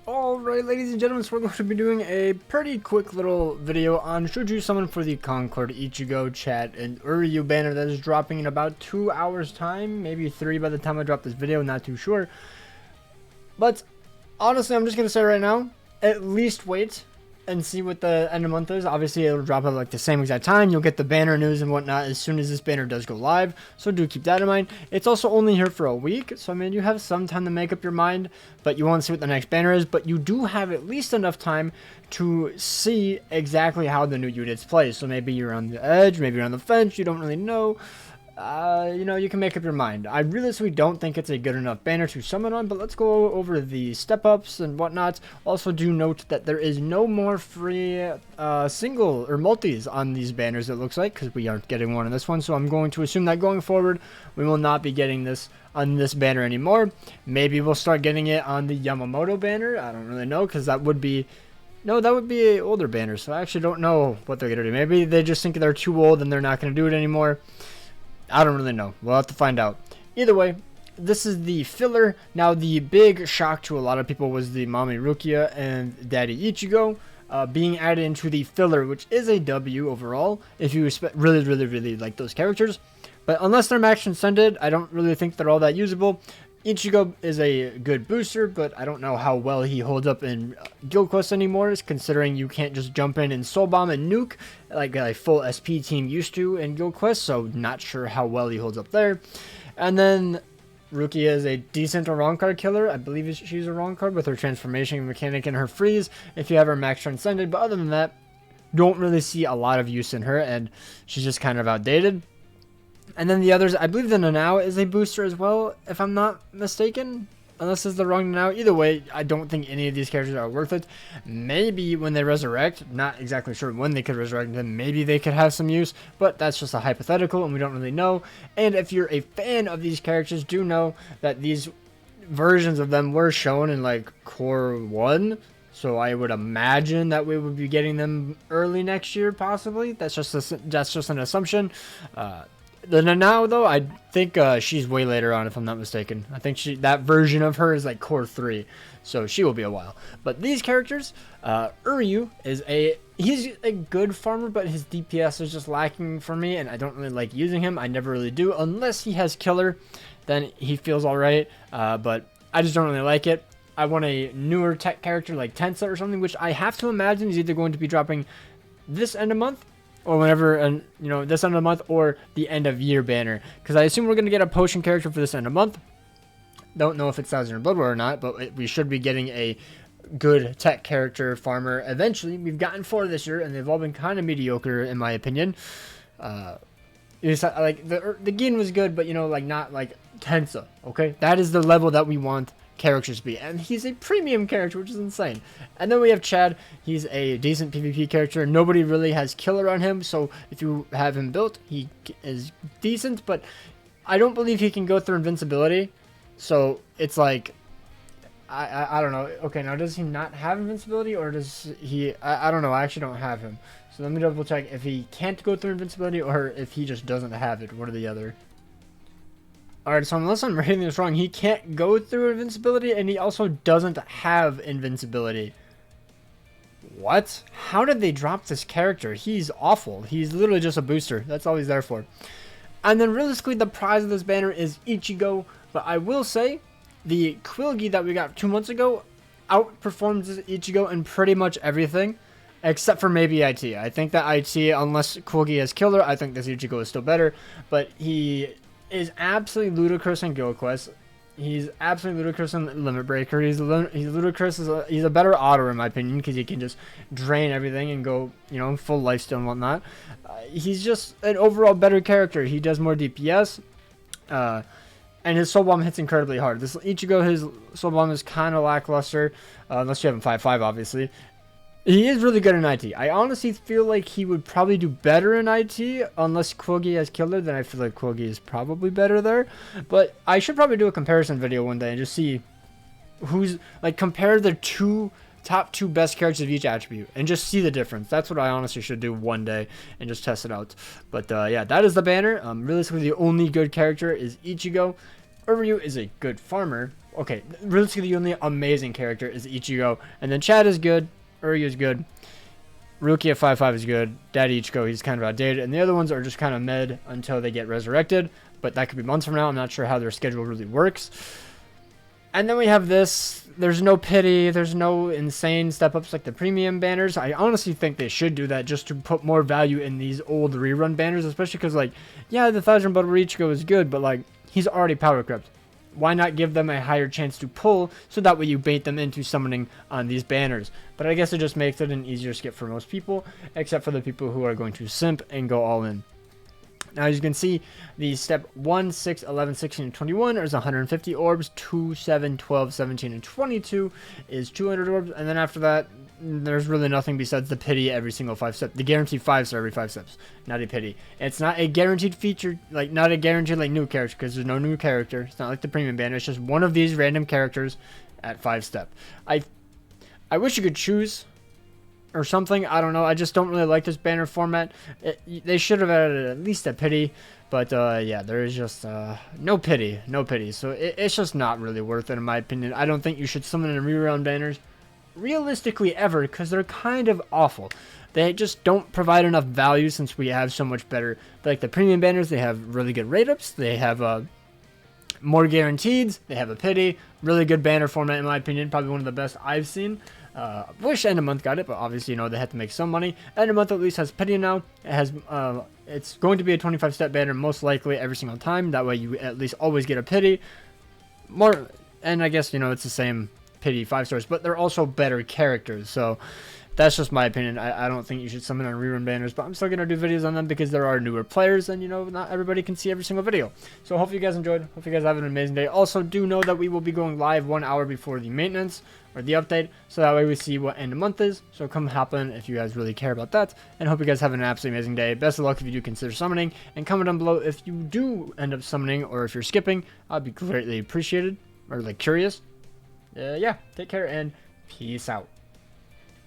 Alright, ladies and gentlemen, so we're going to be doing a pretty quick little video on should you summon for the CONCORD ICHIGO chat and RERUN banner that is dropping in about 2 hours time, maybe 3 by the time I drop this video, not too sure. But honestly, I'm just going to say right now, at least wait and see what the end of month is. Obviously, it'll drop at like the same exact time. You'll get the banner news and whatnot as soon as this banner does go live. So do keep that in mind. It's also only here for a week. So, I mean, you have some time to make up your mind, but you won't see what the next banner is. But you do have at least enough time to see exactly how the new units play. So maybe you're on the edge, maybe you're on the fence. You don't really know. You can make up your mind. I realistically don't think it's a good enough banner to summon on, but let's go over the step-ups and whatnot. Also, do note that there is no more free single or multis on these banners, it looks like, because we aren't getting one on this one. So I'm going to assume that going forward, we will not be getting this on this banner anymore. Maybe we'll start getting it on the Yamamoto banner. I don't really know, because that would be... No, that would be an older banner, so I actually don't know what they're going to do. Maybe they just think they're too old and they're not going to do it anymore. I don't really know. We'll have to find out. Either way, this is the filler. Now, the big shock to a lot of people was the Mami Rukia and Daddy Ichigo being added into the filler, which is a W overall, if you really like those characters. But unless they're max transcended, I don't really think they're all that usable. Ichigo is a good booster, but I don't know how well he holds up in Guild Quest anymore, considering you can't just jump in and Soul Bomb and nuke like a full SP team used to in Guild Quest, so not sure how well he holds up there. And then Rukia is a decent wrong card killer. I believe she's a wrong card with her transformation mechanic and her freeze if you have her max transcended, but other than that, don't really see a lot of use in her, and she's just kind of outdated. And then the others, I believe the Nanao is a booster as well, if I'm not mistaken. Unless it's the wrong Nanao. Either way, I don't think any of these characters are worth it. Maybe when they resurrect, not exactly sure when they could resurrect them, maybe they could have some use, but that's just a hypothetical and we don't really know. And if you're a fan of these characters, do know that these versions of them were shown in like Core 1. So I would imagine that we would be getting them early next year, possibly. That's just an assumption. The Nanao, though, I think she's way later on, if I'm not mistaken. I think that version of her is like Core 3, so she will be a while. But these characters, RERUN he's a good farmer, but his DPS is just lacking for me, and I don't really like using him. I never really do, unless he has killer, then he feels alright, but I just don't really like it. I want a newer tech character like Tensa or something, which I have to imagine is either going to be dropping this end of month, or whenever, and this end of the month, or the end of year banner. Because I assume we're going to get a potion character for this end of month. Don't know if it's Thousand Year Blood War or not, but we should be getting a good tech character farmer eventually. We've gotten 4 this year, and they've all been kind of mediocre, in my opinion. It's like the Gin was good, but like not like Tensa. Okay, that is the level that we want characters to be, and he's a premium character, which is insane. And then we have Chad. He's a decent PvP character. Nobody really has killer on him, so if you have him built, he is decent, but I don't believe he can go through invincibility, so it's like I don't know. Okay, now does he not have invincibility, or does he? I don't know. I actually don't have him, so let me double check if he can't go through invincibility or if he just doesn't have it. One or the other. Alright, so unless I'm reading this wrong, he can't go through invincibility, and he also doesn't have invincibility. What? How did they drop this character? He's awful. He's literally just a booster. That's all he's there for. And then realistically, the prize of this banner is Ichigo, but I will say, the Quilgi that we got 2 months ago outperforms Ichigo in pretty much everything, except for maybe IT. I think that IT, unless Quilgi has killer, I think this Ichigo is still better, but he is absolutely ludicrous in Guild Quest. He's absolutely ludicrous in Limit Breaker. He's ludicrous. He's a better auto in my opinion, because he can just drain everything and go, full lifesteal and whatnot. He's just an overall better character. He does more DPS, and his Soul Bomb hits incredibly hard. This Ichigo, his Soul Bomb is kind of lackluster, unless you have him 5/5, obviously. He is really good in IT. I honestly feel like he would probably do better in IT, unless Quilgi has killer, then I feel like Quilgi is probably better there. But I should probably do a comparison video one day and just see who's, compare the top two best characters of each attribute and just see the difference. That's what I honestly should do one day and just test it out. But yeah, that is the banner. Realistically, the only good character is Ichigo. Uryu is a good farmer. Okay, realistically, the only amazing character is Ichigo, and then Chad is good, Uryu is good, Ruki at 5-5 is good, Daddy Ichigo, he's kind of outdated, and the other ones are just kind of mid until they get resurrected, but that could be months from now. I'm not sure how their schedule really works. And then we have this. There's no pity. There's no insane step-ups like the premium banners. I honestly think they should do that just to put more value in these old rerun banners, especially because, like, yeah, the 1,000 Battle Ichigo is good, but, like, he's already power crept. Why not give them a higher chance to pull, so that way you bait them into summoning on these banners? But I guess it just makes it an easier skip for most people, except for the people who are going to simp and go all in. Now, as you can see, the step 1, 6, 11, 16, and 21 is 150 orbs. 2, 7, 12, 17, and 22 is 200 orbs. And then after that, there's really nothing besides the pity every single 5 steps. The guaranteed 5-star every 5 steps, not a pity. It's not a guaranteed feature, like not a guaranteed like new character, because there's no new character. It's not like the premium banner. It's just one of these random characters at 5 step. I wish you could choose or something. I don't know. I just don't really like this banner format. They should have added at least a pity, but yeah, there is just no pity, so it's just not really worth it in my opinion. I don't think you should summon in rerun banners realistically ever, because they're kind of awful. They just don't provide enough value, since we have so much better, like the premium banners. They have really good rate ups, they have more guaranteed, they have a pity. Really good banner format in my opinion, probably one of the best I've seen. Wish End of Month got it, but obviously, you know, they had to make some money. End of Month at least has pity now. It has, it's going to be a 25-step banner most likely every single time. That way you at least always get a pity. More, and I guess, you know, it's the same pity 5 stars, but they're also better characters. So that's just my opinion. I don't think you should summon on rerun banners, but I'm still going to do videos on them because there are newer players, and, you know, not everybody can see every single video. So hope you guys enjoyed. Hope you guys have an amazing day. Also, do know that we will be going live 1 hour before the maintenance or the update, so that way we see what end of month is. So come hop in if you guys really care about that, and hope you guys have an absolutely amazing day. Best of luck if you do consider summoning, and comment down below if you do end up summoning or if you're skipping. I'd be greatly appreciated, or like curious. Yeah, take care and peace out.